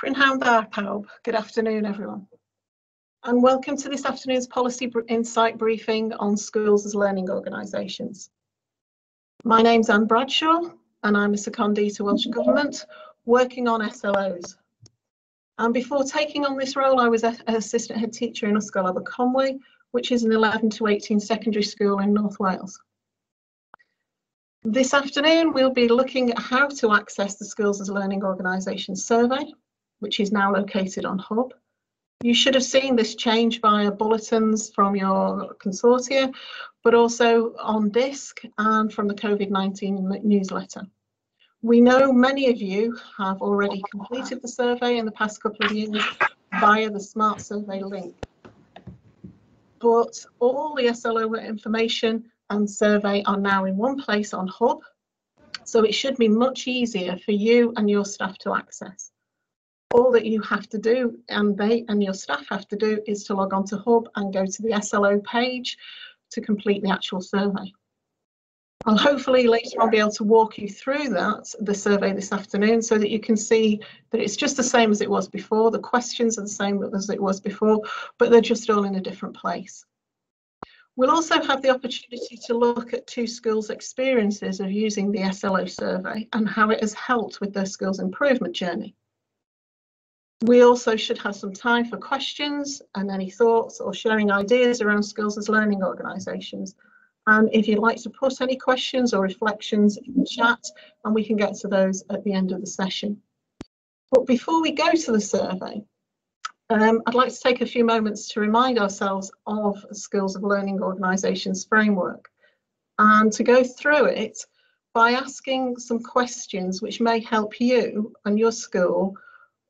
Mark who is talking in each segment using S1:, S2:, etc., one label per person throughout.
S1: Prynhawn dda pawb. Good afternoon, everyone. And welcome to this afternoon's Policy Insight briefing on schools as learning organisations. My name's Ann Bradshaw, and I'm a secondee to Welsh Government, working on SLOs. And before taking on this role, I was an assistant head teacher in Ysgolion, which is an 11 to 18 secondary school in North Wales. This afternoon, we'll be looking at how to access the Schools as Learning Organisations survey, which is now located on Hub. You should have seen this change via bulletins from your consortia, but also on DISC and from the COVID-19 newsletter. We know many of you have already completed the survey in the past couple of years via the Smart Survey link. But all the SLO information and survey are now in one place on Hub, so it should be much easier for you and your staff to access. All that you have to do, and they and your staff have to do, is to log on to Hub and go to the SLO page to complete the actual survey. I'll hopefully later on be able to walk you through the survey this afternoon, so that you can see that it's just the same as it was before. The questions are the same as it was before, but they're just all in a different place. We'll also have the opportunity to look at two schools' experiences of using the SLO survey and how it has helped with their skills improvement journey. We also should have some time for questions and any thoughts or sharing ideas around schools as learning organisations. And if you'd like to put any questions or reflections in the chat, and we can get to those at the end of the session. But before we go to the survey, I'd like to take a few moments to remind ourselves of the Schools of Learning Organisations framework and to go through it by asking some questions which may help you and your school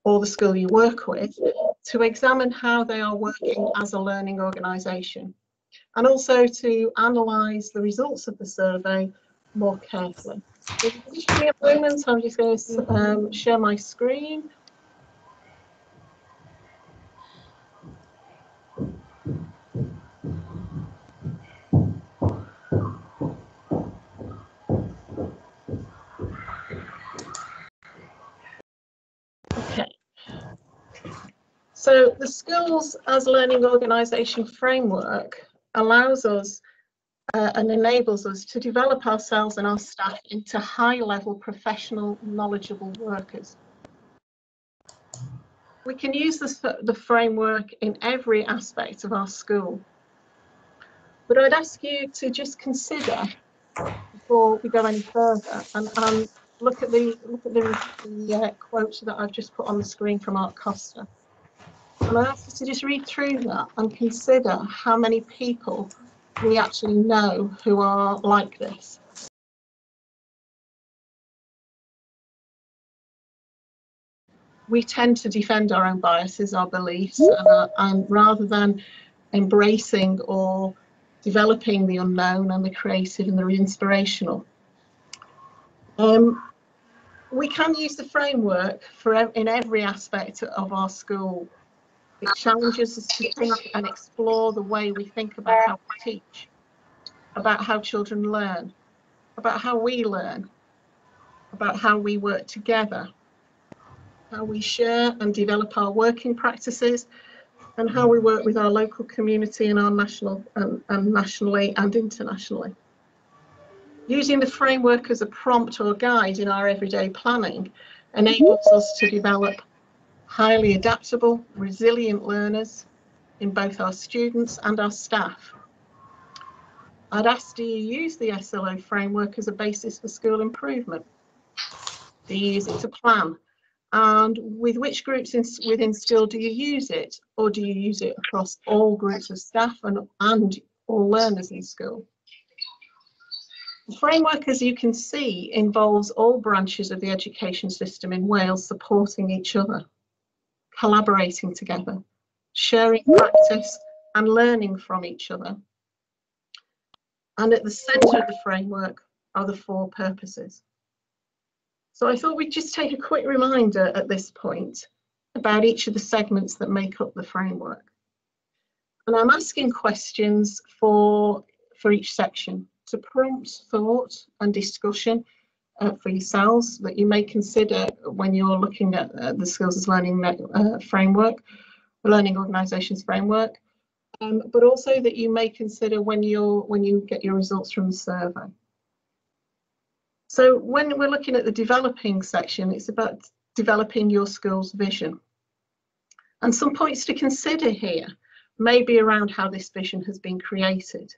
S1: or the school you work with to examine how they are working as a learning organisation, and also to analyse the results of the survey more carefully. So just give me a moment, I'm just going to share my screen. Okay. So the Schools as Learning Organisation framework allows us and enables us to develop ourselves and our staff into high-level professional, knowledgeable workers. We can use the framework in every aspect of our school. But I'd ask you to just consider, before we go any further, and look at the quote that I've just put on the screen from Art Costa. And I ask you to just read through that and consider how many people we actually know who are like this. We tend to defend our own biases, our beliefs, and rather than embracing or developing the unknown and the creative and the inspirational. We can use the framework in every aspect of our school. It challenges us to think and explore the way we think about how we teach, about how children learn, about how we learn, about how we work together, how we share and develop our working practices, and how we work with our local community and our nationally and internationally. Using the framework as a prompt or guide in our everyday planning enables us to develop highly adaptable, resilient learners in both our students and our staff. I'd ask, do you use the SLO framework as a basis for school improvement? Do you use it to plan? And with which groups within school do you use it? Or do you use it across all groups of staff and all learners in school? The framework, as you can see, involves all branches of the education system in Wales supporting each other, collaborating together, sharing practice and learning from each other. And at the centre of the framework are the four purposes. So I thought we'd just take a quick reminder at this point about each of the segments that make up the framework. And I'm asking questions for each section to prompt thought and discussion for yourselves that you may consider when you're looking at the skills as learning framework, the learning organisations framework, but also that you may consider when you get your results from the survey. So when we're looking at the developing section, it's about developing your school's vision. And some points to consider here may be around how this vision has been created.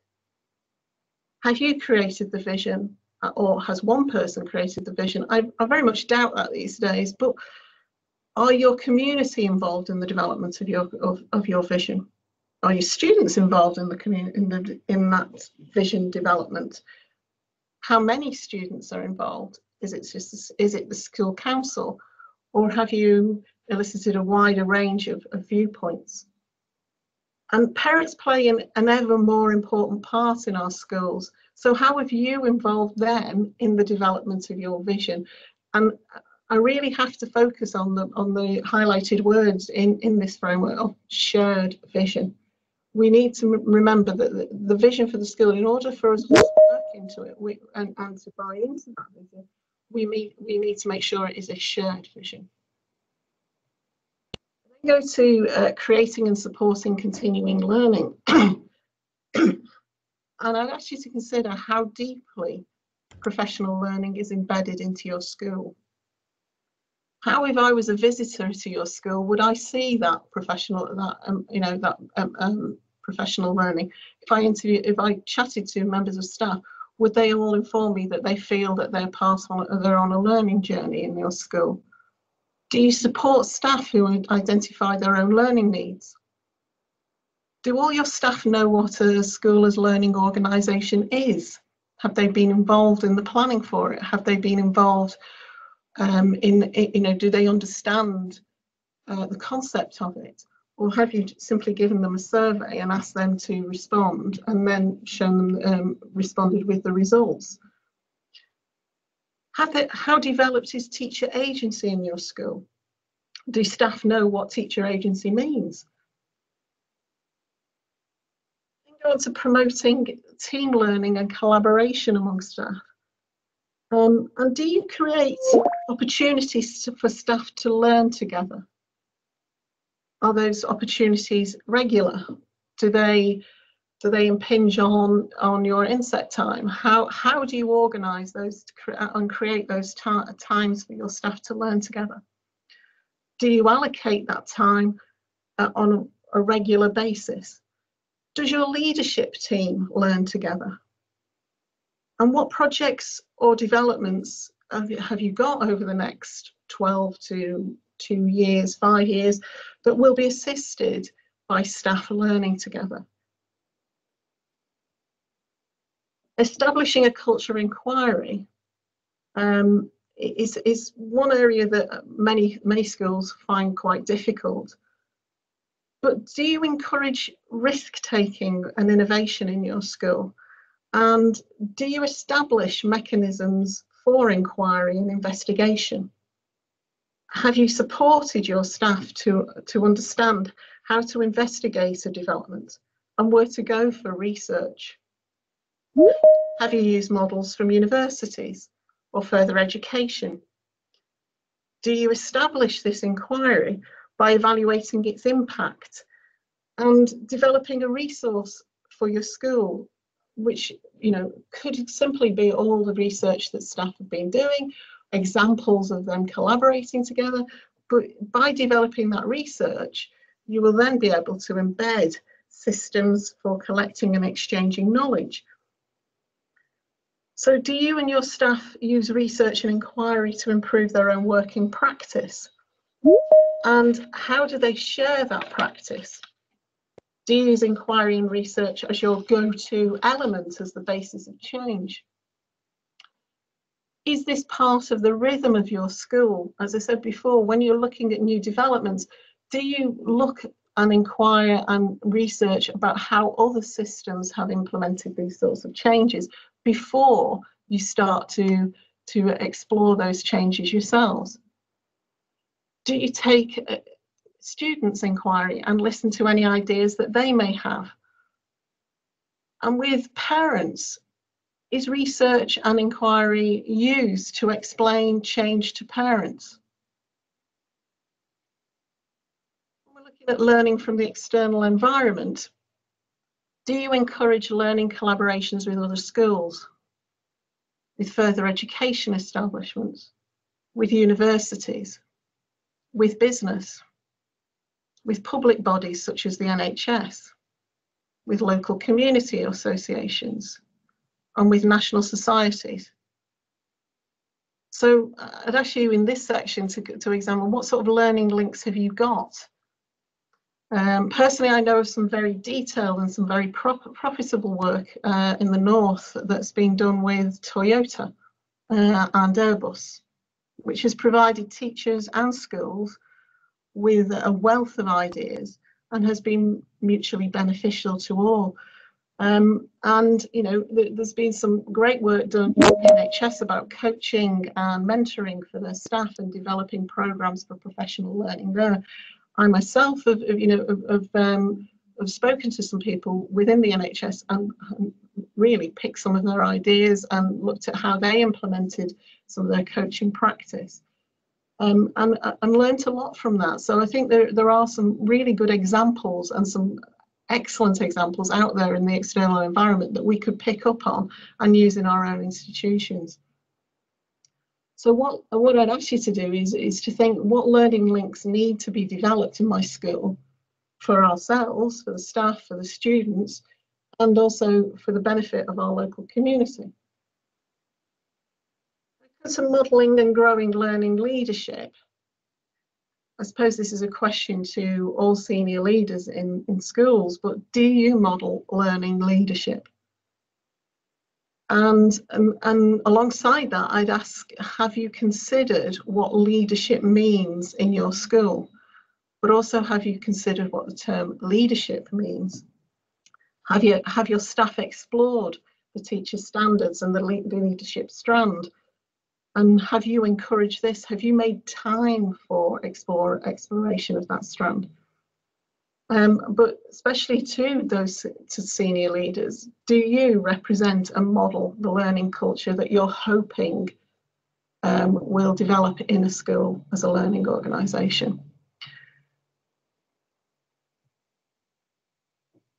S1: Have you created the vision, or has one person created the vision? I very much doubt that these days, but are your community involved in the development of your vision? Are your students involved in the community in that vision development? How many students are involved? Is it the school council, or have you elicited a wider range of viewpoints? And parents play an ever more important part in our schools. So how have you involved them in the development of your vision? And I really have to focus on the highlighted words in this framework of shared vision. We need to remember that the vision for the school, in order for us to work into it and to buy into that vision, we need to make sure it is a shared vision. Then go to creating and supporting continuing learning. And I'd ask you to consider how deeply professional learning is embedded into your school. How, if I was a visitor to your school, would I see that professional learning? If I chatted to members of staff, would they all inform me that they feel that they're on a learning journey in your school? Do you support staff who identify their own learning needs? Do all your staff know what a school as learning organisation is? Have they been involved in the planning for it? Have they been involved do they understand the concept of it? Or have you simply given them a survey and asked them to respond and then shown them responded with the results? How developed is teacher agency in your school? Do staff know what teacher agency means? Then go on to promoting team learning and collaboration among staff. And do you create opportunities for staff to learn together? Are those opportunities regular? Do they impinge on your inset time? How do you organise those and create those times for your staff to learn together? Do you allocate that time on a regular basis? Does your leadership team learn together? And what projects or developments have you got over the next 12 to 2 years, 5 years, that will be assisted by staff learning together? Establishing a culture of inquiry is one area that many schools find quite difficult. But do you encourage risk-taking and innovation in your school? And do you establish mechanisms for inquiry and investigation? Have you supported your staff to understand how to investigate a development and where to go for research? Have you used models from universities or further education? Do you establish this inquiry by evaluating its impact and developing a resource for your school, which could simply be all the research that staff have been doing, examples of them collaborating together? But by developing that research, you will then be able to embed systems for collecting and exchanging knowledge. So do you and your staff use research and inquiry to improve their own working practice? And how do they share that practice? Do you use inquiry and research as your go-to element, as the basis of change? Is this part of the rhythm of your school? As I said before, when you're looking at new developments, do you look and inquire and research about how other systems have implemented these sorts of changes before you start to explore those changes yourselves? Do you take students' inquiry and listen to any ideas that they may have? And with parents, is research and inquiry used to explain change to parents? When we're looking at learning from the external environment, do you encourage learning collaborations with other schools, with further education establishments, with universities, with business, with public bodies such as the NHS, with local community associations, and with national societies? So I'd ask you in this section to examine what sort of learning links have you got. Personally, I know of some very detailed and some very profitable work in the north that's been done with Toyota and Airbus, which has provided teachers and schools with a wealth of ideas and has been mutually beneficial to all. And you know, there's been some great work done by the NHS about coaching and mentoring for their staff and developing programs for professional learning there. I myself have spoken to some people within the NHS and really picked some of their ideas and looked at how they implemented some of their coaching practice, and learned a lot from that. So I think there are some really good examples and some excellent examples out there in the external environment that we could pick up on and use in our own institutions. So what I'd ask you to do is to think what learning links need to be developed in my school for ourselves, for the staff, for the students, and also for the benefit of our local community. Some modelling and growing learning leadership. I suppose this is a question to all senior leaders in schools, but do you model learning leadership? And alongside that, I'd ask, have you considered what leadership means in your school? But also, have you considered what the term leadership means? Have your staff explored the teacher standards and the leadership strand? And have you encouraged this? Have you made time for exploration of that strand? But especially to senior leaders, do you represent and model the learning culture that you're hoping will develop in a school as a learning organisation?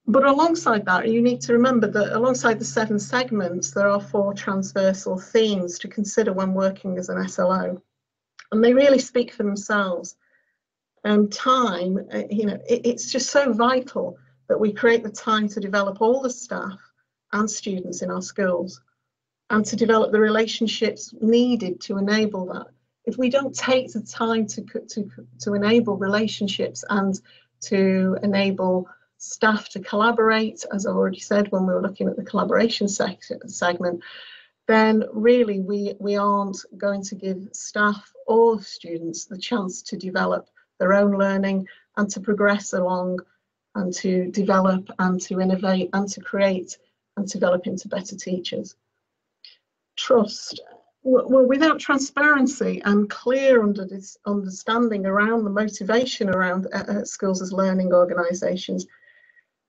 S1: But alongside that, you need to remember that alongside the 7 segments, there are 4 transversal themes to consider when working as an SLO. And they really speak for themselves. Time, you know, it's just so vital that we create the time to develop all the staff and students in our schools and to develop the relationships needed to enable that. If we don't take the time to enable relationships and to enable staff to collaborate, as I already said when we were looking at the collaboration segment, then really we aren't going to give staff or students the chance to develop their own learning and to progress along and to develop and to innovate and to create and develop into better teachers. Trust. Well, without transparency and clear understanding around the motivation around schools as learning organisations,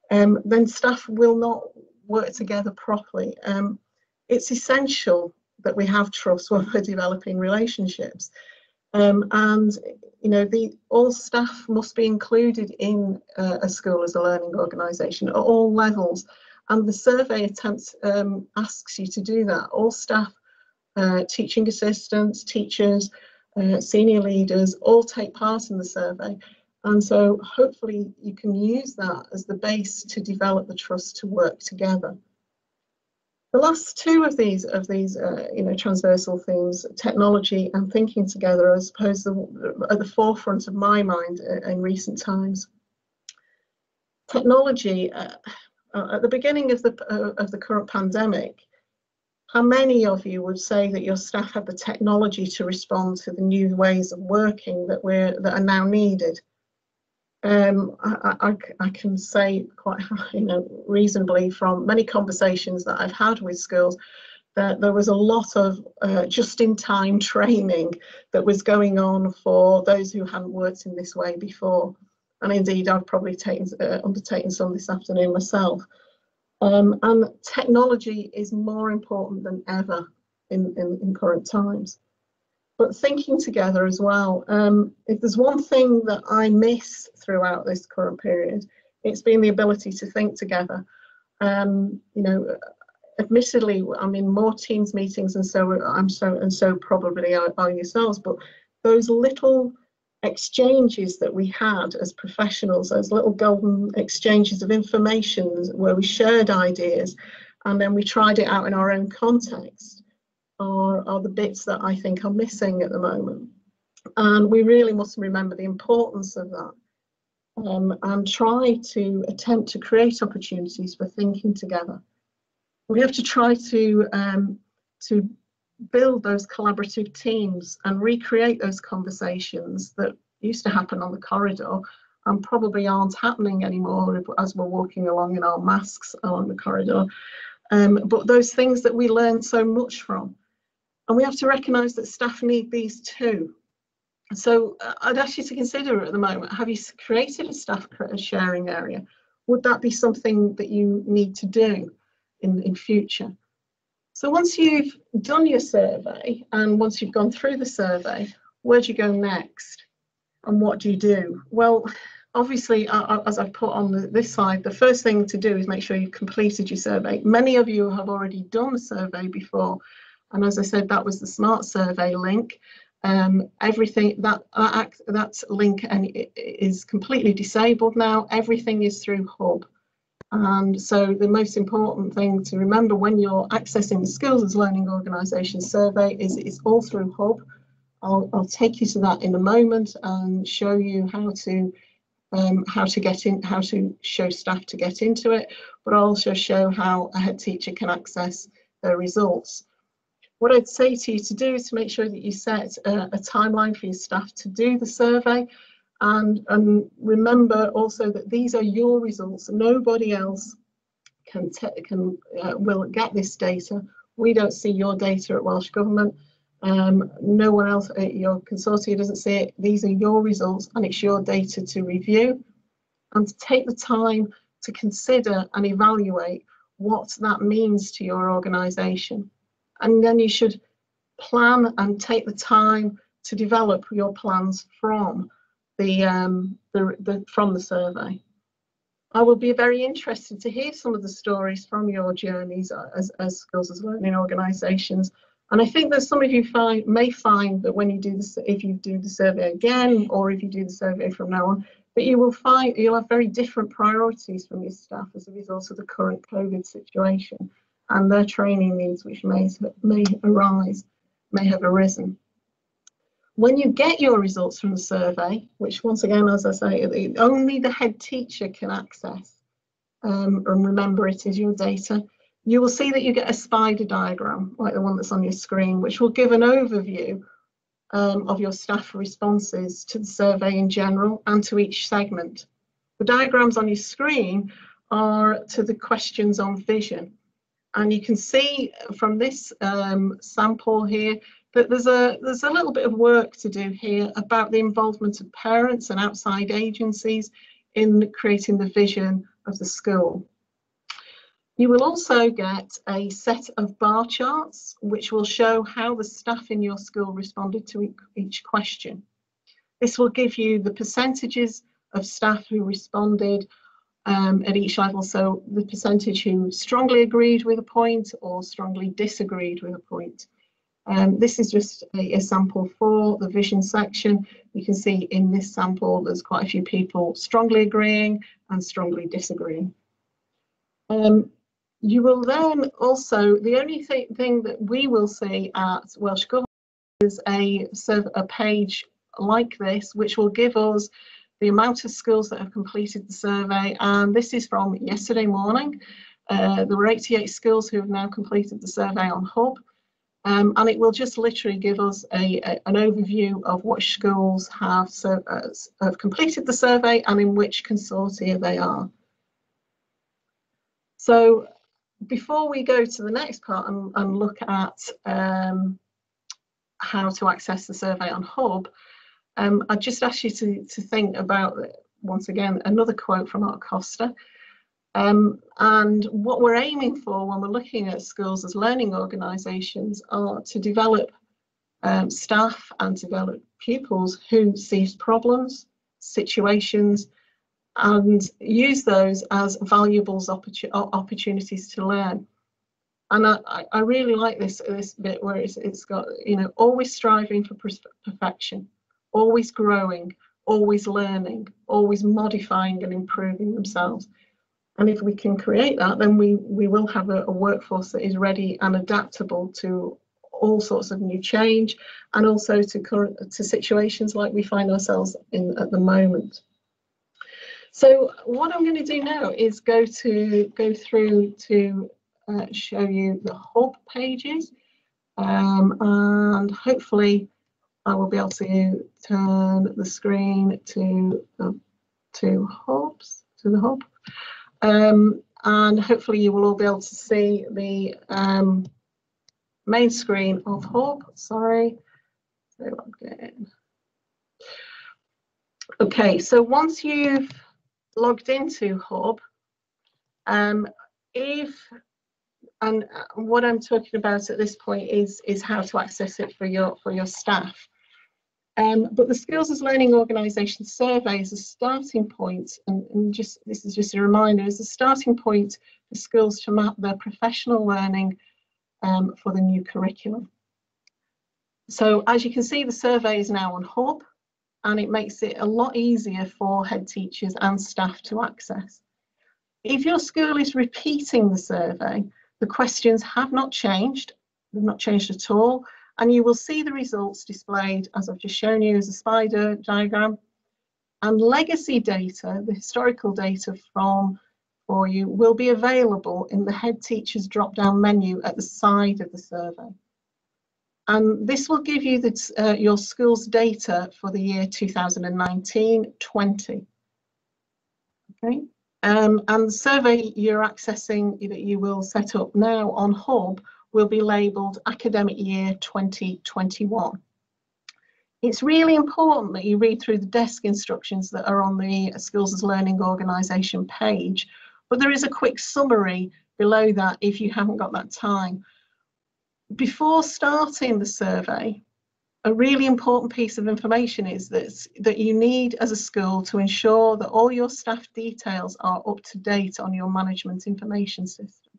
S1: then staff will not work together properly. It's essential that we have trust when we're developing relationships. And you know, all staff must be included in a school as a learning organisation at all levels. And the survey asks you to do that. All staff, teaching assistants, teachers, senior leaders, all take part in the survey. And so hopefully you can use that as the base to develop the trust to work together. The last 2 of these you know, transversal themes, technology and thinking together, I suppose are at the forefront of my mind in recent times. Technology, at the beginning of the current pandemic, how many of you would say that your staff had the technology to respond to the new ways of working that are now needed? I can say quite, you know, reasonably from many conversations that I've had with schools that there was a lot of just-in-time training that was going on for those who hadn't worked in this way before. And indeed, I've probably undertaken some this afternoon myself. And technology is more important than ever in current times. But thinking together as well. If there's one thing that I miss throughout this current period, it's been the ability to think together. You know, admittedly, I'm in more Teams meetings, and so probably are yourselves. But those little exchanges that we had as professionals, those little golden exchanges of information where we shared ideas, and then we tried it out in our own context, are the bits that I think are missing at the moment. And we really must remember the importance of that, and try to attempt to create opportunities for thinking together. We have to try to build those collaborative teams and recreate those conversations that used to happen on the corridor and probably aren't happening anymore as we're walking along in our masks along the corridor. But those things that we learn so much from. And we have to recognise that staff need these too. So I'd ask you to consider at the moment, have you created a staff sharing area? Would that be something that you need to do in future? So once you've done your survey and once you've gone through the survey, where do you go next? And what do you do? Well, obviously, as I've put on this slide, the first thing to do is make sure you've completed your survey. Many of you have already done the survey before. And as I said, that was the Smart Survey link. Everything that link is completely disabled now. Everything is through Hub. And so the most important thing to remember when you're accessing the Skills as Learning Organisation survey is it's all through Hub. I'll take you to that in a moment and show you how to show staff to get into it, but I'll also show how a head teacher can access their results. What I'd say to you to do is to make sure that you set a timeline for your staff to do the survey, and remember also that these are your results. Nobody else will get this data. We don't see your data at Welsh Government. No one else at your consortium doesn't see it. These are your results, and it's your data to review and to take the time to consider and evaluate what that means to your organisation. And then you should plan and take the time to develop your plans from the survey. I will be very interested to hear some of the stories from your journeys as Skills as Learning organisations. And I think that some of you may find that when you do this, if you do the survey again, or if you do the survey from now on, that you'll have very different priorities from your staff as a result of the current COVID situation and their training needs, which may have arisen. When you get your results from the survey, which once again, as I say, only the head teacher can access, and remember it is your data, you will see that you get a spider diagram like the one that's on your screen, which will give an overview of your staff responses to the survey in general and to each segment. The diagrams on your screen are to the questions on vision. And you can see from this sample here that there's a little bit of work to do here about the involvement of parents and outside agencies in creating the vision of the school. You will also get a set of bar charts which will show how the staff in your school responded to each question. This will give you the percentages of staff who responded at each level, so the percentage who strongly agreed with a point or strongly disagreed with a point. This is just a sample for the vision section. You can see in this sample there's quite a few people strongly agreeing and strongly disagreeing. You will then also, the only thing that we will see at Welsh Government is a page like this, which will give us the amount of schools that have completed the survey, and this is from yesterday morning. There were 88 schools who have now completed the survey on Hub, and it will just literally give us an overview of which schools have completed the survey and in which consortia they are. So before we go to the next part and look at how to access the survey on Hub, I'd just ask you to think about, once again, another quote from Art Costa. And what we're aiming for when we're looking at schools as learning organisations are to develop staff and develop pupils who sees problems, situations, and use those as valuable opportunities to learn. And I really like this bit where it's got, you know, always striving for perfection, always growing, always learning, always modifying and improving themselves. And if we can create that, then we will have a workforce that is ready and adaptable to all sorts of new change, and also to situations like we find ourselves in at the moment. So what I'm going to do now is go through to show you the hub pages, and hopefully I will be able to turn the screen to the hub, and hopefully you will all be able to see the main screen of hub. Sorry. Okay, so once you've logged into hub, what I'm talking about at this point is how to access it for your staff. But the Skills as Learning Organisation survey is a starting point, and this is just a reminder, is a starting point for schools to map their professional learning for the new curriculum. So as you can see, the survey is now on hub, and it makes it a lot easier for head teachers and staff to access. If your school is repeating the survey, the questions have not changed, they've not changed at all, and you will see the results displayed, as I've just shown you, as a spider diagram. And legacy data, the historical data for you, will be available in the head teacher's drop-down menu at the side of the survey. And this will give you your school's data for the year 2019-20. Okay. And the survey you're accessing, that you will set up now on hub, will be labelled Academic Year 2021. It's really important that you read through the desk instructions that are on the Skills as Learning Organisation page, but there is a quick summary below that if you haven't got that time. Before starting the survey, a really important piece of information is that you need as a school to ensure that all your staff details are up to date on your management information system.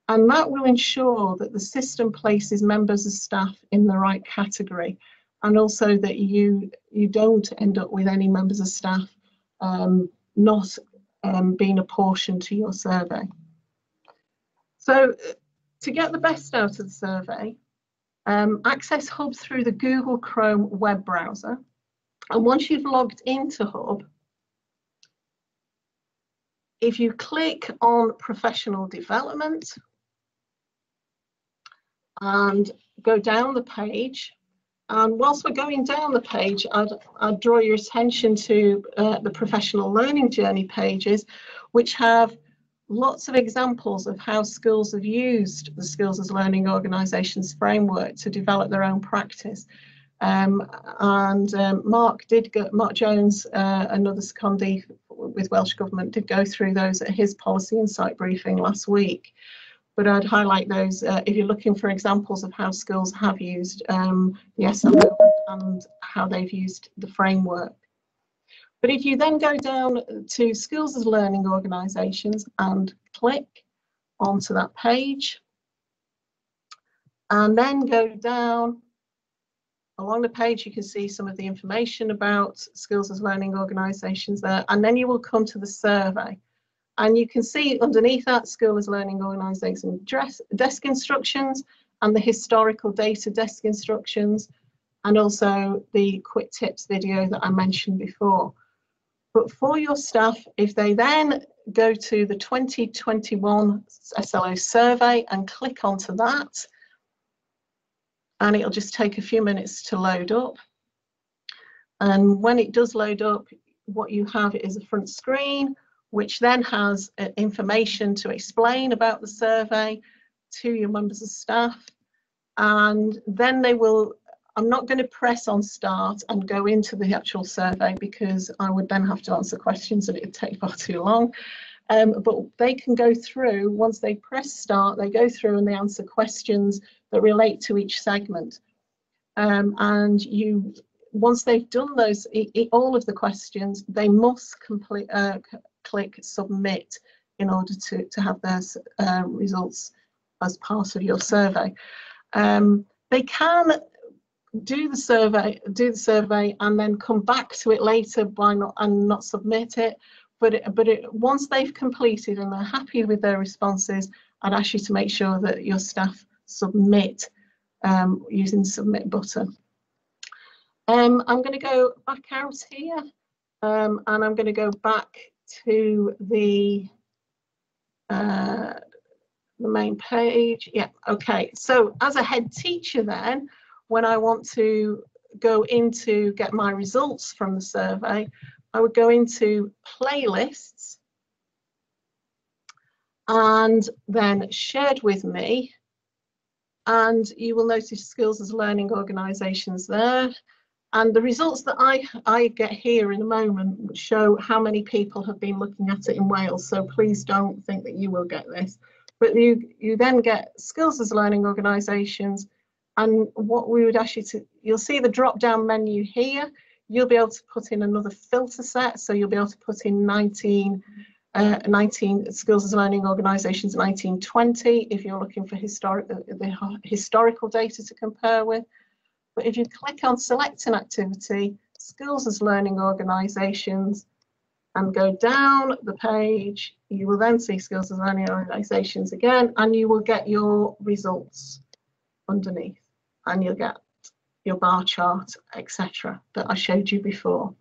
S1: And that will ensure that the system places members of staff in the right category, and also that you don't end up with any members of staff not being apportioned to your survey. So to get the best out of the survey, access Hub through the Google Chrome web browser. And once you've logged into Hub, if you click on Professional Development and go down the page, and whilst we're going down the page, I'd draw your attention to the Professional Learning Journey pages, which have lots of examples of how schools have used the Skills as Learning Organisations framework to develop their own practice. Mark Jones, another secondee with Welsh Government, did go through those at his policy insight briefing last week. But I'd highlight those if you're looking for examples of how schools have used the SLO and how they've used the framework. But if you then go down to Skills as Learning Organisations and click onto that page, and then go down along the page, you can see some of the information about Skills as Learning Organisations there, and then you will come to the survey. And you can see underneath that Skills as Learning Organisation desk instructions and the historical data desk instructions, and also the quick tips video that I mentioned before. But for your staff, if they then go to the 2021 SLO survey and click onto that, and it'll just take a few minutes to load up. And when it does load up, what you have is a front screen, which then has information to explain about the survey to your members of staff. And then they will, I'm not going to press on start and go into the actual survey because I would then have to answer questions and it would take far too long. But they can go through, once they press start, they go through and they answer questions that relate to each segment. And once they've done those, all of the questions, they must click submit in order to have their results as part of your survey. They can do the survey and then come back to it later and not submit it. But once they've completed and they're happy with their responses, I'd ask you to make sure that your staff submit using the submit button. I'm going to go back out here and I'm going to go back to the main page. Yeah, okay. So as a head teacher then, when I want to go into get my results from the survey, I would go into playlists and then shared with me, and you will notice skills as learning organisations there. And the results that I get here in a moment show how many people have been looking at it in Wales, so please don't think that you will get this. But you then get skills as learning organisations, and what we would ask you to, you'll see the drop down menu here. You'll be able to put in another filter set, so you'll be able to put in 19 skills as learning organisations, 1920, if you're looking for the historical data to compare with. But if you click on select an activity, skills as learning organisations, and go down the page, you will then see skills as learning organisations again, and you will get your results underneath, and you'll get your bar chart, etc., that I showed you before.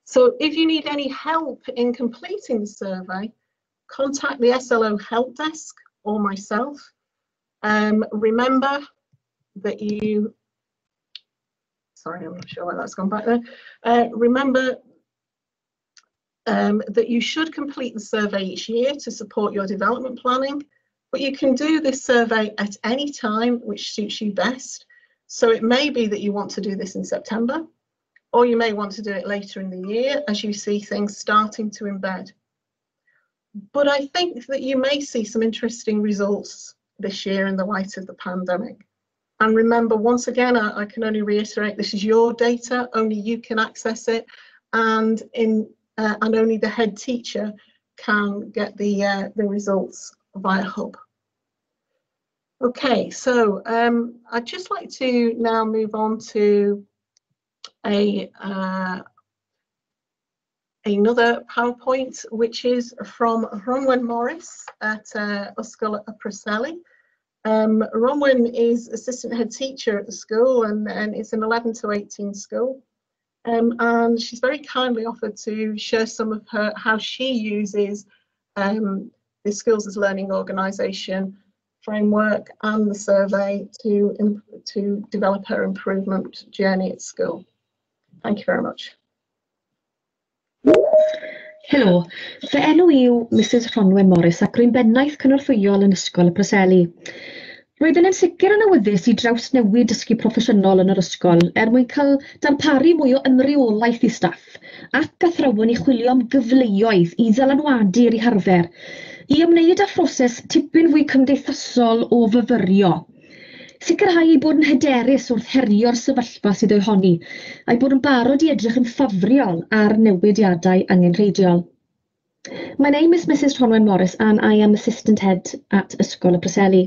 S1: So if you need any help in completing the survey, contact the SLO help desk or myself. Remember that you, sorry, I'm not sure why that's gone back there. Remember that you should complete the survey each year to support your development planning, but you can do this survey at any time which suits you best. So it may be that you want to do this in September, or you may want to do it later in the year as you see things starting to embed. But I think that you may see some interesting results this year in the light of the pandemic. And remember, once again, I can only reiterate, this is your data, only you can access it, and only the head teacher can get the results via Hub. Okay, so I'd just like to now move on to another PowerPoint, which is from Rhonwen Morris at Ysgolion Preseli. Rhonwen is assistant head teacher at the school, and it's an 11 to 18 school. And she's very kindly offered to share some of how she uses the skills as learning organisation framework and the survey to develop her improvement journey at school. Thank you very much.
S2: Helo, fy enw yw Mrs Rhonwen Morris ac rwy'n bennaeth cynorthwyol yn Ysgol y Preseli. Roedd yn sicr yn awyddus I draws newid dysgu proffesiynol yn yr ysgol mwyn cael darparu mwy o ymreolaeth I staff ac athrawon I chwilio am gyfleoedd I ddylanwadu'r I harfer I ymwneud â phroses tipyn fwy cymdeithasol o fyfyrio. Sicrhau I bod yn hyderus wrth herio'r sefyllfa sydd o'i honni a'i bod yn barod I edrych yn ffafriol ar newidiadau angenrheidiol. My name is Mrs Rhonwen Morris and I am assistant head at Ysgol y Preseli.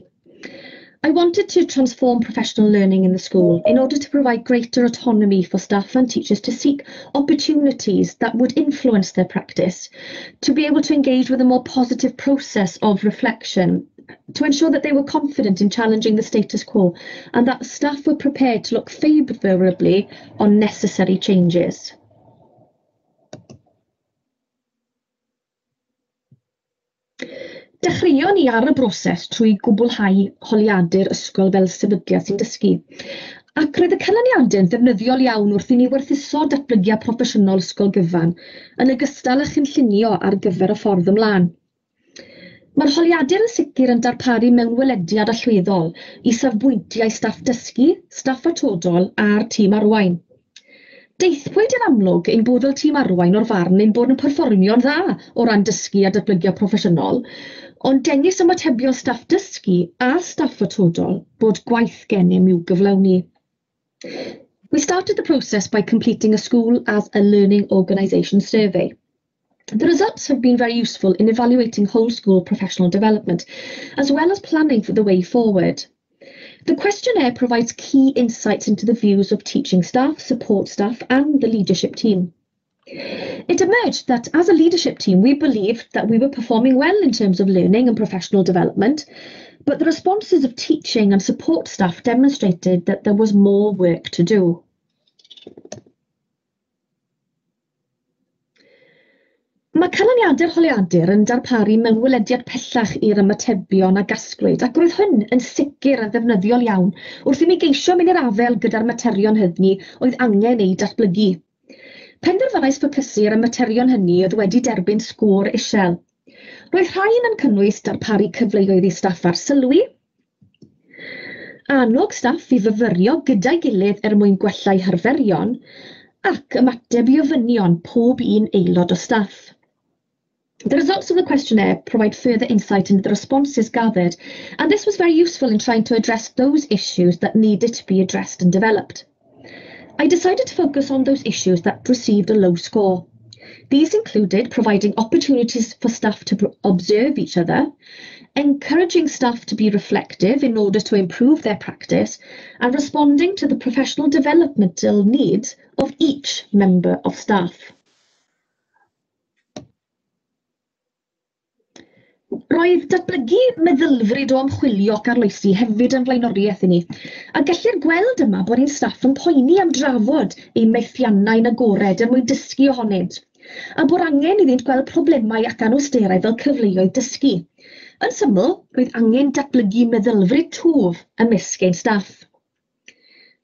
S2: I wanted to transform professional learning in the school in order to provide greater autonomy for staff and teachers to seek opportunities that would influence their practice, to be able to engage with a more positive process of reflection, to ensure that they were confident in challenging the status quo and that staff were prepared to look favourably on necessary changes. Dechreuon ni ar y broses trwy gwblhau holiadur ysgol fel sefydliad sy'n dysgu. Ac roedd y canlyniadau yn ddefnyddiol iawn wrth I ni werthuso datblygiad proffesiynol ysgol gyfan yn ogystal â chynllunio ar gyfer y ffordd ymlaen. Mae'r holiadur yn sicr yn darparu mewnwelediad allweddol I safbwyntiau staff dysgu, staff atodol a'r tîm arwain. Deithpwyd yn amlwg ein bod fel tîm arwain o'r farn ein bod yn perfformio'n dda o ran dysgu a datblygu proffesiynol, ond dengys ymatebion staff dysgu a staff atodol bod gwaith gennym i'w gyflawni. We started the process by completing a school as a learning organisation survey. The results have been very useful in evaluating whole school professional development, as well as planning for the way forward. The questionnaire provides key insights into the views of teaching staff, support staff, and the leadership team. It emerged that as a leadership team, we believed that we were performing well in terms of learning and professional development, but the responses of teaching and support staff demonstrated that there was more work to do. Mae canlyniadau'r holiadur yn darparu mewn welediad pellach i'r ymatebion a gasglwyd, ac roedd hwn yn sicr yn ddefnyddiol iawn wrth i mi geisio mynd i'r afel gyda'r materion hynny oedd angen ei datblygu. Penderfynais ffocysu ar y materion hynny oedd wedi derbyn sgôr isel. Roedd rhain yn cynnwys darparu cyfleoedd i staff ar sylwi, annog staff i fyfyrio gyda'i gilydd mwyn gwella'u harferion, ac ymateb i ofynion pob un aelod o staff. The results of the questionnaire provide further insight into the responses gathered, and this was very useful in trying to address those issues that needed to be addressed and developed. I decided to focus on those issues that received a low score. These included providing opportunities for staff to observe each other, encouraging staff to be reflective in order to improve their practice, and responding to the professional developmental needs of each member of staff. Roedd datblygu meddylfryd o ymchwilio ac arloesi hefyd yn flaenoriaeth i ni, a gellir gweld yma bod ein staff yn poeni am drafod eu methiannau'n agored mwyn dysgu ohonynt, a bod angen iddynt gweld problemau ac anawsterau fel cyfleoedd dysgu. Yn syml, roedd angen datblygu meddylfryd twf ymysg ein staff.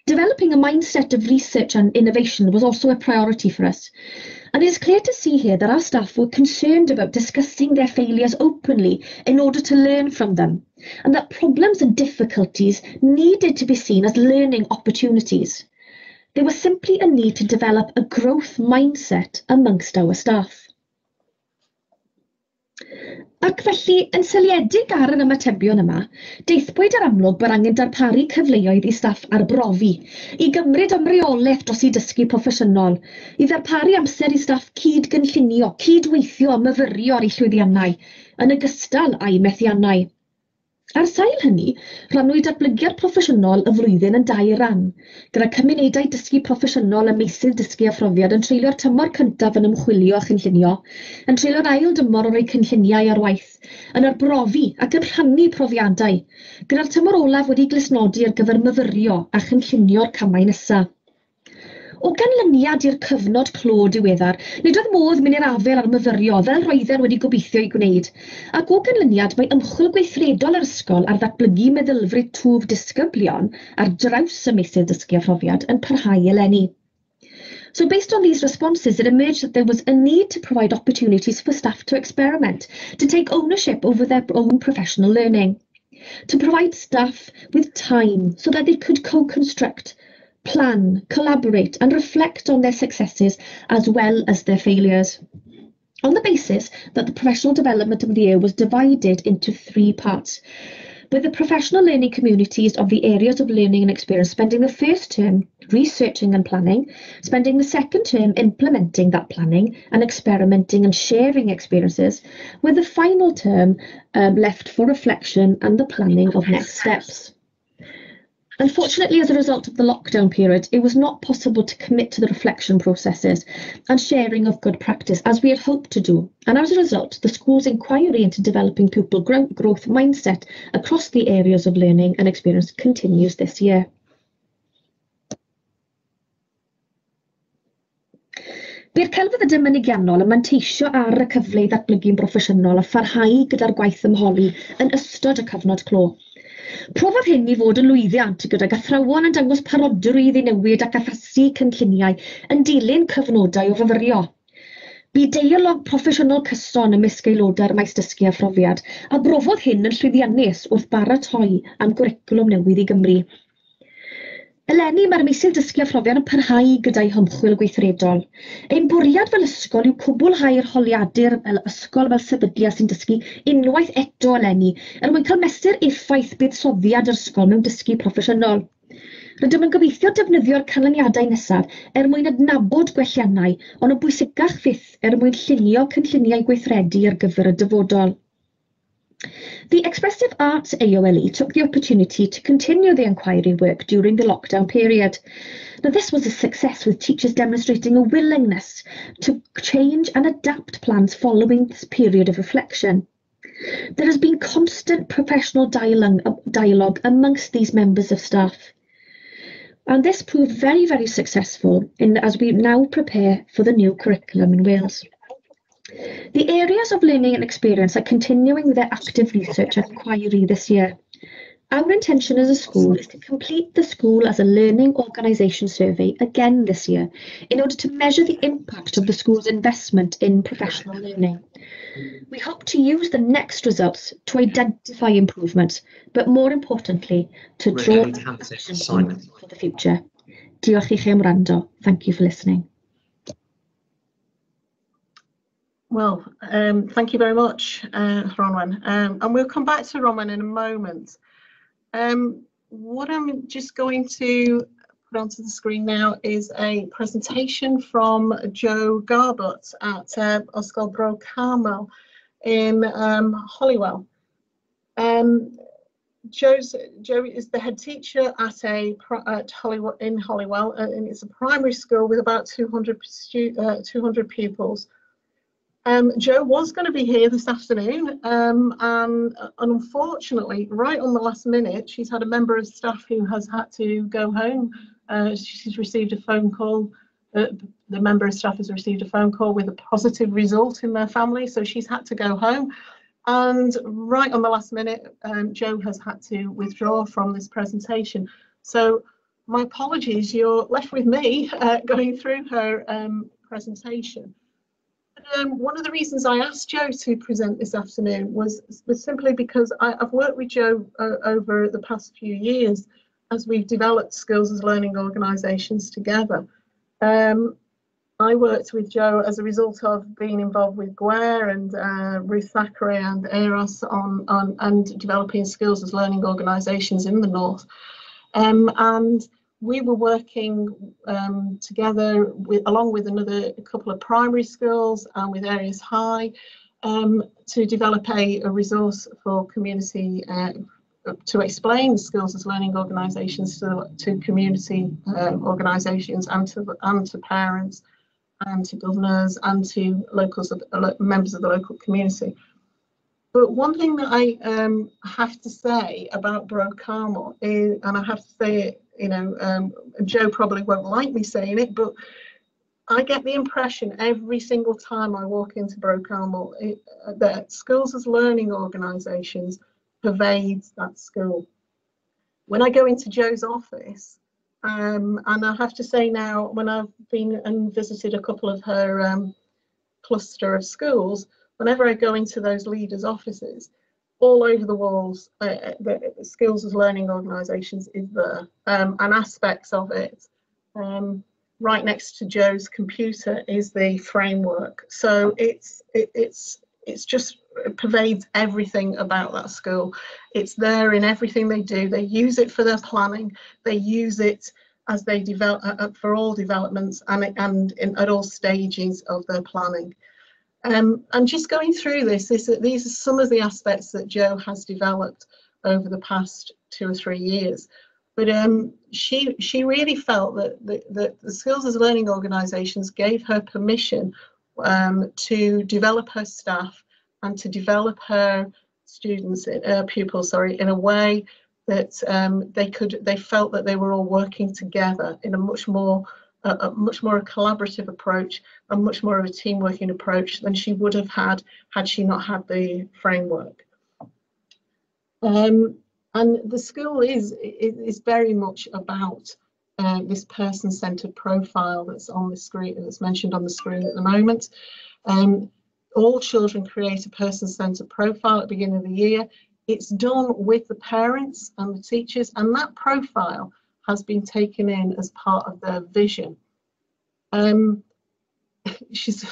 S2: Developing a mindset of research and innovation was also a priority for us. And it's clear to see here that our staff were concerned about discussing their failures openly in order to learn from them, and that problems and difficulties needed to be seen as learning opportunities. There was simply a need to develop a growth mindset amongst our staff. Ac felly, yn syliedig ar yn ymatebion yma, deithpwyd ar amlwg bod angen darparu cyfleoedd i staff arbrofi, i gymryd ymreolaeth dros i dysgu proffesiynol, i ddarparu amser i staff cyd-gynllunio, cydweithio a myfyrio ar eu llwyddiannau, yn ogystal â'i methiannau. Ar sail hynny, rhannwyd datblygiad proffesiynol y flwyddyn yn 2 ran, gyda cymunedau dysgu proffesiynol a meysydd dysgu a phrofiad yn treulio'r tymor cyntaf yn ymchwilio a chynllunio, yn treulio'r ail dymor o roi cynlluniau ar waith, yn arbrofi ac yn rhannu profiadau, gyda'r tymor olaf wedi glisnodi ar gyfer myfyrio a chynllunio'r camau nesaf. O ganlyniad i'r cyfnod clo diweddar, nid oedd modd mynd i'r afel ar myfyrio fel roedden wedi gobeithio i gwneud, ac o ganlyniad mae ymchwil gweithredol yr ysgol ar ddatblygu meddylfryd twf disgyblion ar draws y meysydd dysgu a phrofiad yn parhau eleni. So based on these responses, it emerged that there was a need to provide opportunities for staff to experiment, to take ownership over their own professional learning, to provide staff with time so that they could co-construct, plan, collaborate and reflect on their successes as well as their failures. On the basis that the professional development of the year was divided into 3 parts, with the professional learning communities of the areas of learning and experience spending the first term researching and planning, spending the second term implementing that planning and experimenting and sharing experiences, with the final term left for reflection and the planning of next steps. Unfortunately, as a result of the lockdown period, it was not possible to commit to the reflection processes and sharing of good practice as we had hoped to do. And as a result, the school's inquiry into developing pupil growth mindset across the areas of learning and experience continues this year. By'r celfyddydau mynygiannol yn manteisio ar y cyfle i ddatblygu'n broffesiynol a pharhau gyda'r gwaith ymholi yn ystod y cyfnod clo. Profodd hyn i fod yn lwyddiant gydag athrawon yn dangos parodrwydd i newid ac addasu cynlluniau yn dilyn cyfnodau o fyfyrio. Bu deialog proffesiynol cyson ymysg aelodau'r maes dysgu a phrofiad, a brofodd hyn yn llwyddiannus wrth baratoi am gwricwlwm newydd i Gymru. Eleni, mae'r meysydd dysgu a phrofiad yn parhau gyda'i hymchwil gweithredol. Ein bwriad fel ysgol yw cwblhau'r holiadur ysgol fel sefydliad sy'n dysgu unwaith eto eleni, mwyn cael mesur effaith buddsoddiad yr ysgol mewn dysgu proffesiynol. Rydym yn gobeithio defnyddio'r canlyniadau nesaf mwyn adnabod gwelliannau, ond yn bwysicach fyth mwyn llunio cynlluniau gweithredu ar gyfer y dyfodol. The Expressive Arts AOLE took the opportunity to continue the inquiry work during the lockdown period. Now, this was a success, with teachers demonstrating a willingness to change and adapt plans following this period of reflection. There has been constant professional dialogue amongst these members of staff. And this proved very, very successful as we now prepare for the new curriculum in Wales. The areas of learning and experience are continuing with their active research and inquiry this year. Our intention as a school is to complete the school as a learning organisation survey again this year in order to measure the impact of the school's investment in professional learning. We hope to use the next results to identify improvements, but more importantly, to draw action for the future. Diolch I chi am wrando. Thank you for listening.
S1: Well, thank you very much, Ronwen. And we'll come back to Ronwen in a moment. What I'm just going to put onto the screen now is a presentation from Joe Garbut at Ysgol Bro Carmel in Holywell. Joe is the head teacher at Holywell, in Holywell, and it's a primary school with about 200 pupils. Joe was going to be here this afternoon, and unfortunately, right on the last minute, she's had a member of staff who has had to go home. She's received a phone call. The member of staff has received a phone call with a positive result in their family, so she's had to go home. And right on the last minute, Joe has had to withdraw from this presentation. So my apologies, you're left with me going through her presentation. One of the reasons I asked Joe to present this afternoon was simply because I've worked with Joe over the past few years as we've developed skills as learning organisations together. I worked with Joe as a result of being involved with GWER and Ruth Thackeray and EROS and developing skills as learning organisations in the North. And we were working together along with a couple of primary schools and with Areas High to develop a resource for community to explain skills as learning organisations to community organisations and to parents and to governors and to members of the local community. But one thing that I have to say about Bro Carmel is, and I have to say it, Joe probably won't like me saying it, but I get the impression every single time I walk into Bro Carmel that skills as learning organisations pervades that school. When I go into Joe's office, and I have to say now, when I've been and visited a couple of her cluster of schools, whenever I go into those leaders' offices, all over the walls, the skills as learning organisations is there, and aspects of it. Right next to Joe's computer is the framework. So it's just, it pervades everything about that school. It's there in everything they do. They use it for their planning. They use it as they develop for all developments and at all stages of their planning. And just going through these are some of the aspects that Joe has developed over the past 2 or 3 years. But she really felt that the skills as learning organisations gave her permission to develop her staff and to develop her students, pupils, in a way that they felt that they were all working together in a much more a collaborative approach, a much more of a team working approach than she would have had she not had the framework. And the school is very much about this person-centered profile that's on the screen, that's mentioned on the screen at the moment. All children create a person-centered profile at the beginning of the year. It's done with the parents and the teachers, and that profile has been taken in as part of their vision. She's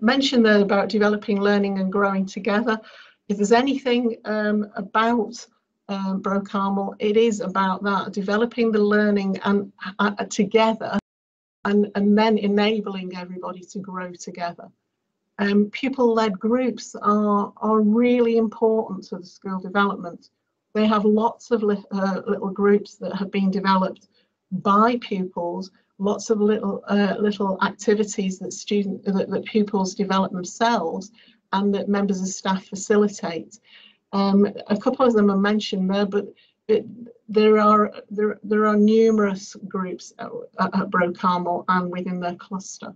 S1: mentioned there about developing, learning and growing together. If there's anything about Bro Carmel, it is about that, developing the learning and together, and then enabling everybody to grow together. Pupil-led groups are really important to the school development. They have lots of little groups that have been developed by pupils, lots of little activities that pupils develop themselves and that members of staff facilitate. A couple of them are mentioned there, but there are numerous groups at Bro Carmel and within their cluster.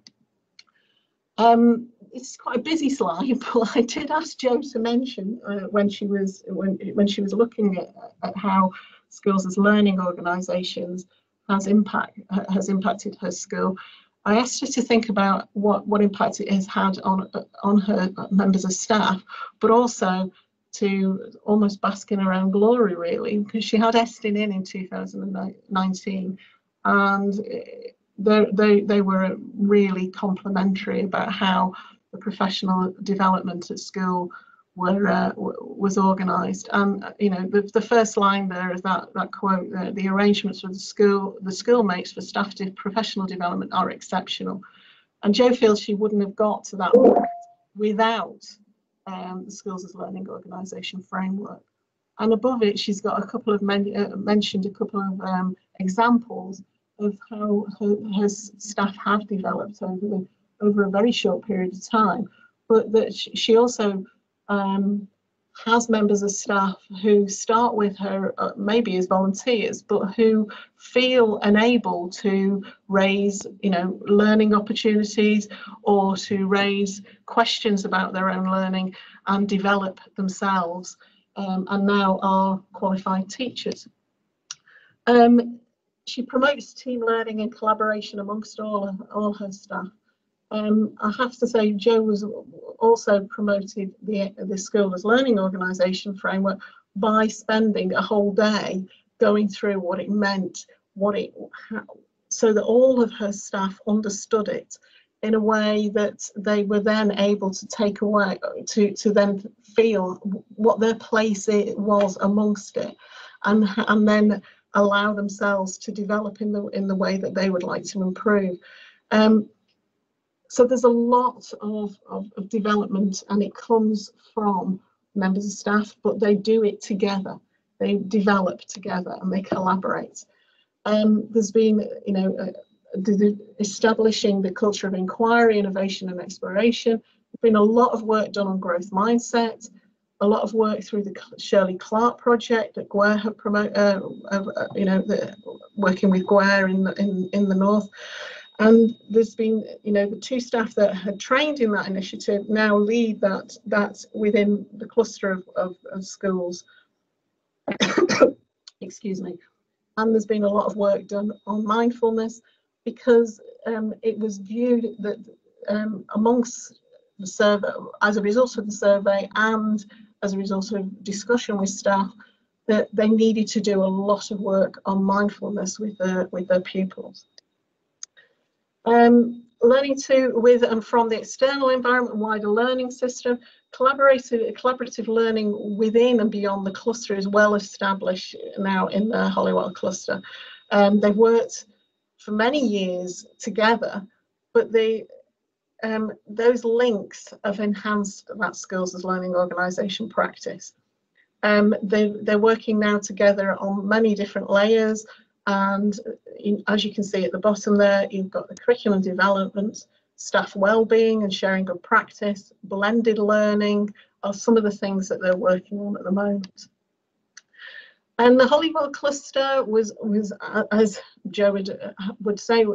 S1: It's quite a busy slide, but I did ask Jo to mention when she was looking at how schools as learning organisations has impacted her school. I asked her to think about what impact it has had on her members of staff, but also to almost bask in her own glory, really, because she had Estin in 2019, and they were really complimentary about how the professional development at school was organised. And you know, the first line there is that quote: "The arrangements for the school makes for staff professional development are exceptional." And Jo feels she wouldn't have got to that point without the Schools as Learning Organisation framework. And above it, she's got a couple of mentioned a couple of examples of how her staff have developed over a very short period of time, but that she also has members of staff who start with her maybe as volunteers, but who feel enabled to raise, you know, learning opportunities or to raise questions about their own learning and develop themselves, and now are qualified teachers. She promotes team learning and collaboration amongst all her staff. I have to say, Jo was also promoted the School as Learning Organisation framework by spending a whole day going through what it meant, so that all of her staff understood it in a way that they were then able to take away, to then feel what their place was amongst it, and then allow themselves to develop in the way that they would like to improve. So there's a lot of development, and it comes from members of staff, but they do it together. They develop together and they collaborate. There's been, you know, establishing the culture of inquiry, innovation and exploration. There's been a lot of work done on growth mindset, a lot of work through the Shirley Clark project that GWER have promoted, you know, working with GWER in the north. And there's been, you know, the two staff that had trained in that initiative now lead that within the cluster of schools. Excuse me. And there's been a lot of work done on mindfulness, because it was viewed that amongst the survey, as a result of the survey and as a result of discussion with staff, that they needed to do a lot of work on mindfulness with their pupils. Learning with and from the external environment, wider learning system, collaborative learning within and beyond the cluster is well established now in the Holywell cluster. They've worked for many years together, but those links have enhanced that Schools as Learning Organisation practice. They're working now together on many different layers. And as you can see at the bottom there, you've got the curriculum development, staff wellbeing and sharing good practice, blended learning are some of the things that they're working on at the moment. And the Holywell cluster was as Jo would say,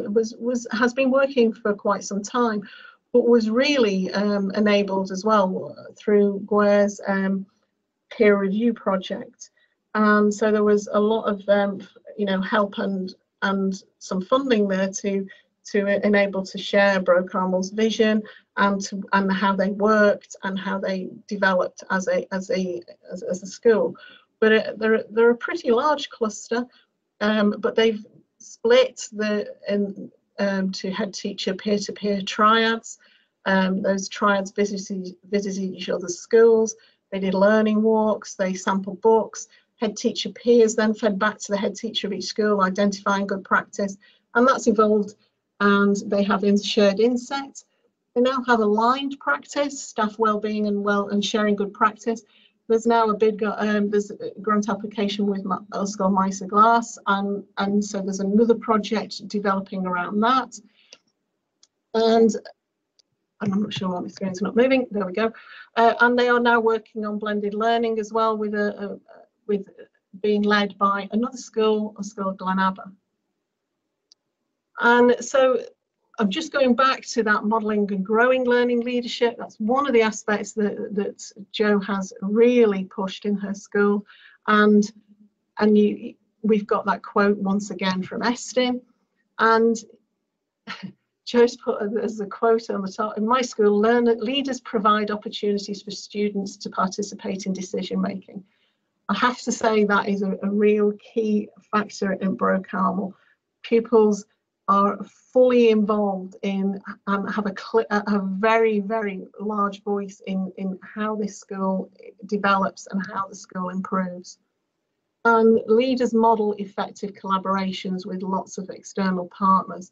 S1: has been working for quite some time, but was really enabled as well through GWER's peer review project. And so there was a lot of you know, help and some funding there to enable to share Bro Carmel's vision and how they worked and how they developed as a school. But they're a pretty large cluster. but they've split to head teacher peer-to-peer triads. Those triads visited each other's schools. They did learning walks, they sampled books. Head teacher peers then fed back to the head teacher of each school, identifying good practice, and that's evolved, and they have shared insight. They now have aligned practice, staff wellbeing and sharing good practice. There's now a big there's a grant application with Ysgol Maes y Glas, and so there's another project developing around that. And I'm not sure why my screen's not moving. There we go. And they are now working on blended learning as well, with being led by another school, Ysgol Glenaba. And so I'm just going back to that modelling and growing learning leadership. That's one of the aspects that Jo has really pushed in her school. And we've got that quote once again from Estin. And Jo's put as a quote on the top: in my school, leaders provide opportunities for students to participate in decision making. I have to say that is a real key factor in Bro Carmel. Pupils are fully involved in and have a very, very large voice in how this school develops and how the school improves. And leaders model effective collaborations with lots of external partners.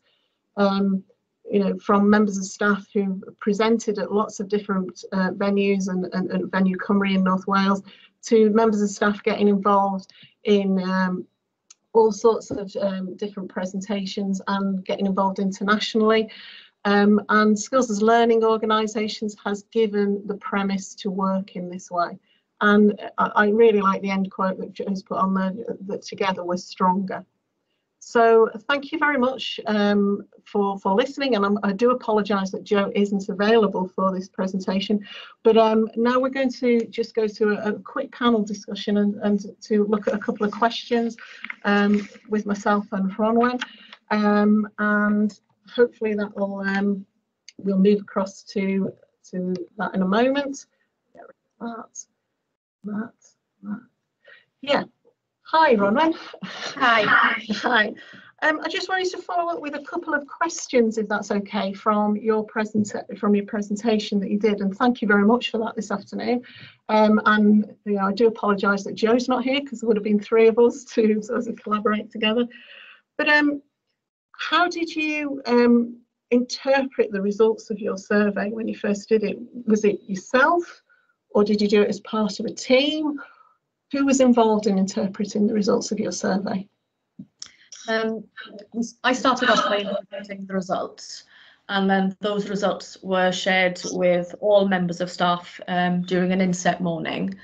S1: You know, from members of staff who presented at lots of different venues and Venue Cymru in North Wales, to members of staff getting involved in all sorts of different presentations and getting involved internationally. And Skills as Learning Organisations has given the premise to work in this way. And I really like the end quote that Jo's put on there, that together we're stronger. So thank you very much for listening, and I do apologise that Jo isn't available for this presentation, but now we're going to just go to a quick panel discussion and to look at a couple of questions with myself and Bronwen, and hopefully that will we'll move across to that in a moment. That. Yeah. Hi, Bronwen.
S3: Hi.
S1: Hi. I just wanted to follow up with a couple of questions, if that's okay, from your presentation that you did, and thank you very much for that this afternoon. And you know, I do apologise that Jo's not here, because there would have been three of us to sort of collaborate together. But how did you interpret the results of your survey when you first did it? Was it yourself, or did you do it as part of a team? Who was involved in interpreting the results of your survey?
S3: I started off by interpreting the results, and then those results were shared with all members of staff during an inset morning.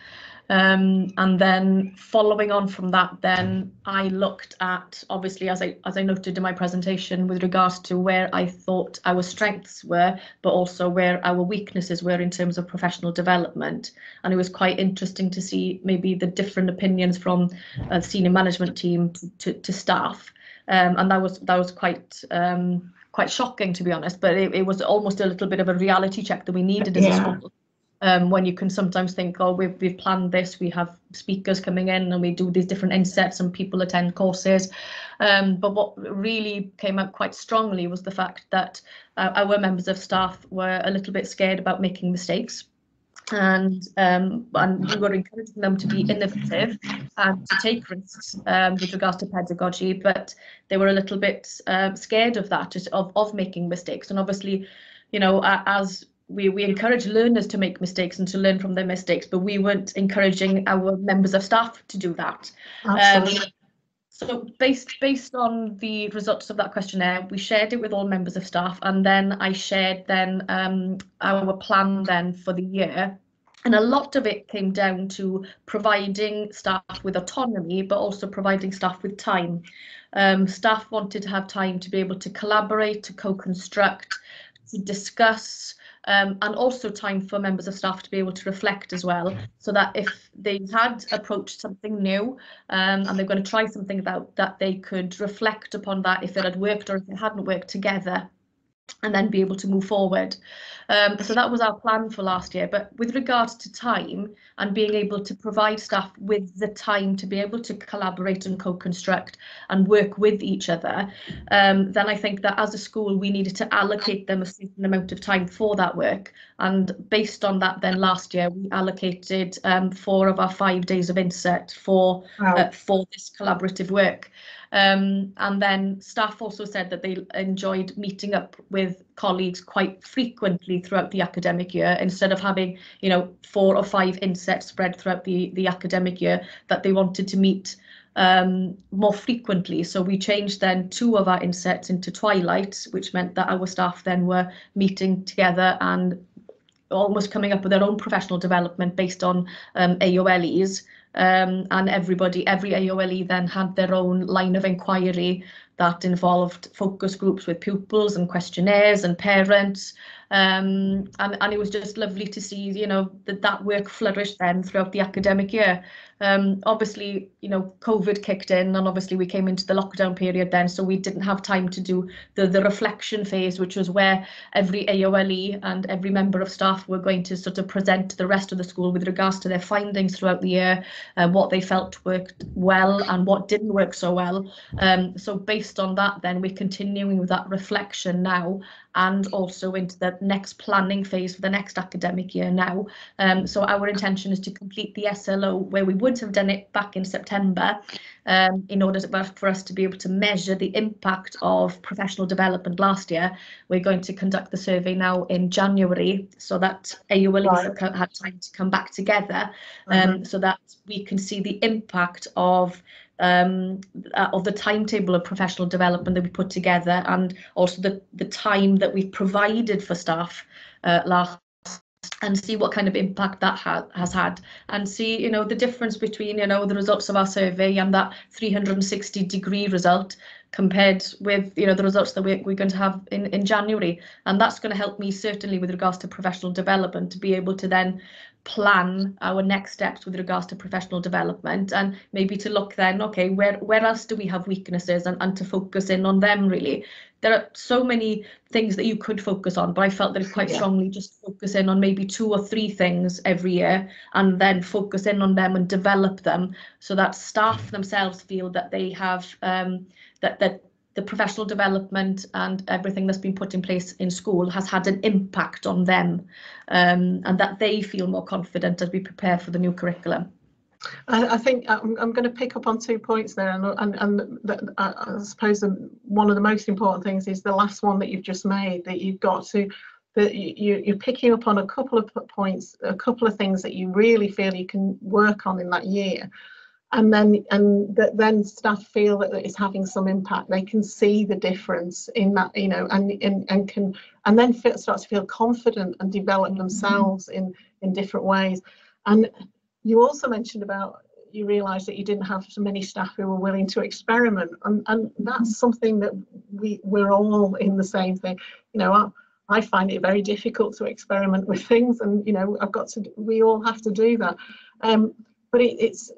S3: And then following on from that, then I looked at, obviously, as I noted in my presentation, with regards to where I thought our strengths were, but also where our weaknesses were in terms of professional development. And it was quite interesting to see maybe the different opinions from the senior management team to staff. And that was quite shocking, to be honest, but it was almost a little bit of a reality check that we needed as a school. When you can sometimes think, oh, we've planned this, we have speakers coming in and we do these different insets and people attend courses. But what really came out quite strongly was the fact that our members of staff were a little bit scared about making mistakes. And we were encouraging them to be innovative and to take risks with regards to pedagogy, but they were a little bit scared of that, of making mistakes. And obviously, you know, as we encourage learners to make mistakes and to learn from their mistakes, but we weren't encouraging our members of staff to do that. So based on the results of that questionnaire, we shared it with all members of staff, and then I shared then our plan then for the year. And a lot of it came down to providing staff with autonomy, but also providing staff with time. Staff wanted to have time to be able to collaborate, to co-construct, to discuss, and also time for members of staff to be able to reflect as well, so that if they had approached something new and they're going to try something that they could reflect upon that, if it had worked or if it hadn't worked together. and then be able to move forward. So that was our plan for last year. But with regards to time and being able to provide staff with the time to be able to collaborate and co-construct and work with each other, then I think that as a school we needed to allocate them a certain amount of time for that work. And based on that, then last year we allocated 4 of our 5 days of inset for this collaborative work. And then staff also said that they enjoyed meeting up with colleagues quite frequently throughout the academic year, instead of having, 4 or 5 insets spread throughout the academic year, that they wanted to meet more frequently. So we changed then 2 of our insets into twilights, which meant that our staff then were meeting together and almost coming up with their own professional development based on AOLEs. And every AOLE then had their own line of inquiry that involved focus groups with pupils and questionnaires and parents. And it was just lovely to see, that work flourished then throughout the academic year. Obviously, COVID kicked in, and obviously we came into the lockdown period then, so we didn't have time to do the reflection phase, which was where every AOLE and every member of staff were going to sort of present to the rest of the school with regards to their findings throughout the year, what they felt worked well and what didn't work so well. So based on that, then we're continuing with that reflection now, and also into the next planning phase for the next academic year now. So our intention is to complete the SLO where we would have done it back in September, in order for us to be able to measure the impact of professional development last year. We're going to conduct the survey now in January, so that AOLEs had time to come back together, so that we can see the impact of the timetable of professional development that we put together, and also the time that we've provided for staff last, and see what kind of impact that has had, and see the difference between the results of our survey and that 360-degree result compared with the results that we're going to have in January. And that's going to help me certainly with regards to professional development, to be able to then plan our next steps with regards to professional development, and maybe to look then, okay, where else do we have weaknesses, and to focus in on them. Really, there are so many things that you could focus on, but I felt that it's quite strongly just focus in on maybe 2 or 3 things every year, and then focus in on them and develop them, so that staff themselves feel that they have that the professional development and everything that's been put in place in school has had an impact on them, and that they feel more confident as we prepare for the new curriculum.
S1: I think I'm going to pick up on 2 points there, and I suppose one of the most important things is the last one that you've just made, that you've got to, that you're picking up on a couple of points, a couple of things that you really feel you can work on in that year. And then staff feel that it's having some impact. They can see the difference in that, and then start to feel confident and develop themselves in different ways. And you also mentioned about, you realised that you didn't have so many staff who were willing to experiment, and that's something that we're all in the same thing. I find it very difficult to experiment with things, and we all have to do that. But it's.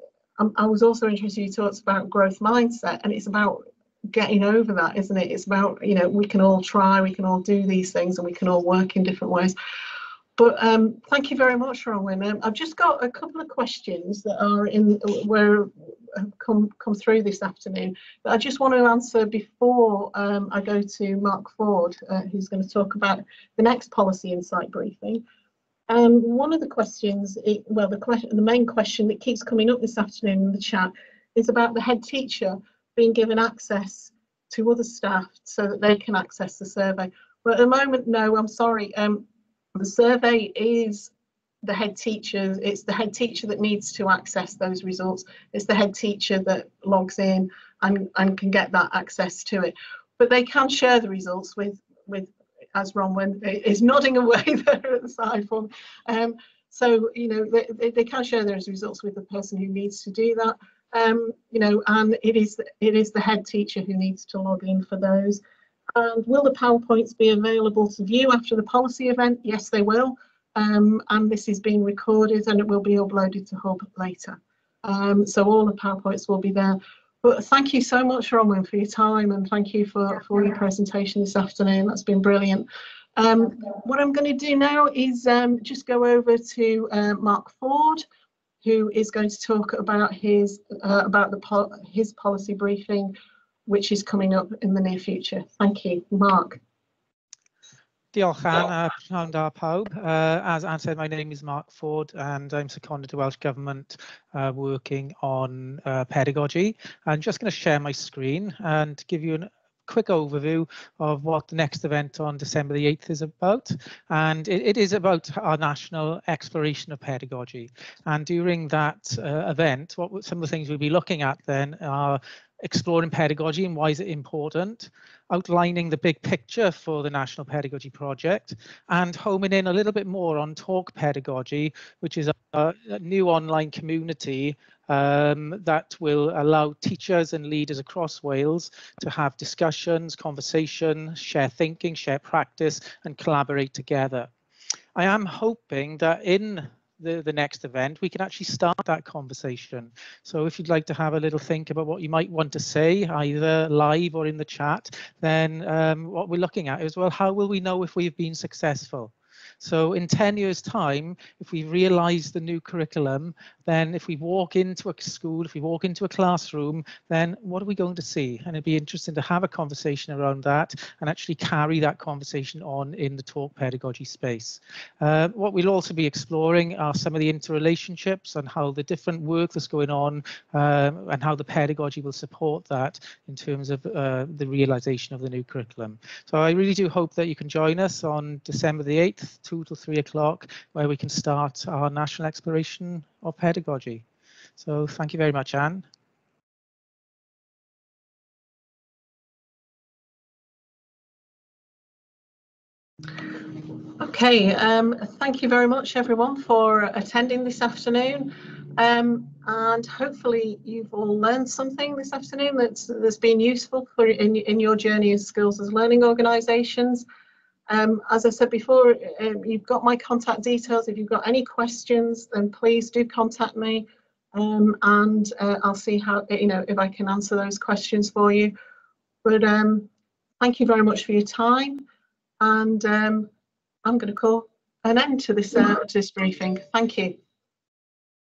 S1: I was also interested, you talked about growth mindset, and it's about getting over that, isn't it? It's about, we can all try, we can all do these things, and we can all work in different ways. But thank you very much, Ronwyn. I've just got a couple of questions that are come through this afternoon that I just want to answer before I go to Mark Ford, who's going to talk about the next policy insight briefing. One of the questions, the main question that keeps coming up this afternoon in the chat is about the head teacher being given access to other staff so that they can access the survey. But at the moment, no, I'm sorry. The survey is the head teacher. It's the head teacher that needs to access those results. It's the head teacher that logs in and can get that access to it. But they can share the results with as Ronwyn is nodding away there at the side for me. So they can share those results with the person who needs to do that. And it is the head teacher who needs to log in for those. And will the PowerPoints be available to view after the policy event? Yes, they will. And this is being recorded and it will be uploaded to Hub later. So all the PowerPoints will be there. But thank you so much, Ronwyn, for your time, and thank you for your presentation this afternoon. That's been brilliant. What I'm going to do now is just go over to Mark Ford, who is going to talk about his policy briefing, which is coming up in the near future. Thank you, Mark.
S4: Diolch, Ann. Pnawn da pawb. As Ann said, my name is Mark Ford and I'm seconded to Welsh Government working on pedagogy. I'm just going to share my screen and give you a quick overview of what the next event on December the 8th is about. And it is about our national exploration of pedagogy. And during that event, some of the things we'll be looking at then are exploring pedagogy and why is it important, outlining the big picture for the National Pedagogy Project, and homing in a little bit more on Talk Pedagogy, which is a new online community that will allow teachers and leaders across Wales to have discussions, conversation, share thinking, share practice, and collaborate together. I am hoping that in the next event, we can actually start that conversation. So if you'd like to have a little think about what you might want to say, either live or in the chat, then what we're looking at is, well, how will we know if we've been successful? So in 10 years' time, if we realise the new curriculum, then if we walk into a school, if we walk into a classroom, then what are we going to see? And it'd be interesting to have a conversation around that and actually carry that conversation on in the talk pedagogy space. What we'll also be exploring are some of the interrelationships and how the different work that's going on and how the pedagogy will support that in terms of the realisation of the new curriculum. So I really do hope that you can join us on December the 8th, 2 to 3 o'clock, where we can start our national exploration of pedagogy. So thank you very much, Anne.
S1: Okay, thank you very much, everyone, for attending this afternoon. And hopefully you've all learned something this afternoon that's been useful for in your journey as skills as learning organisations. As I said before, you've got my contact details. If you've got any questions, then please do contact me, and I'll see how, if I can answer those questions for you. But thank you very much for your time, and I'm going to call an end to this briefing. Thank you.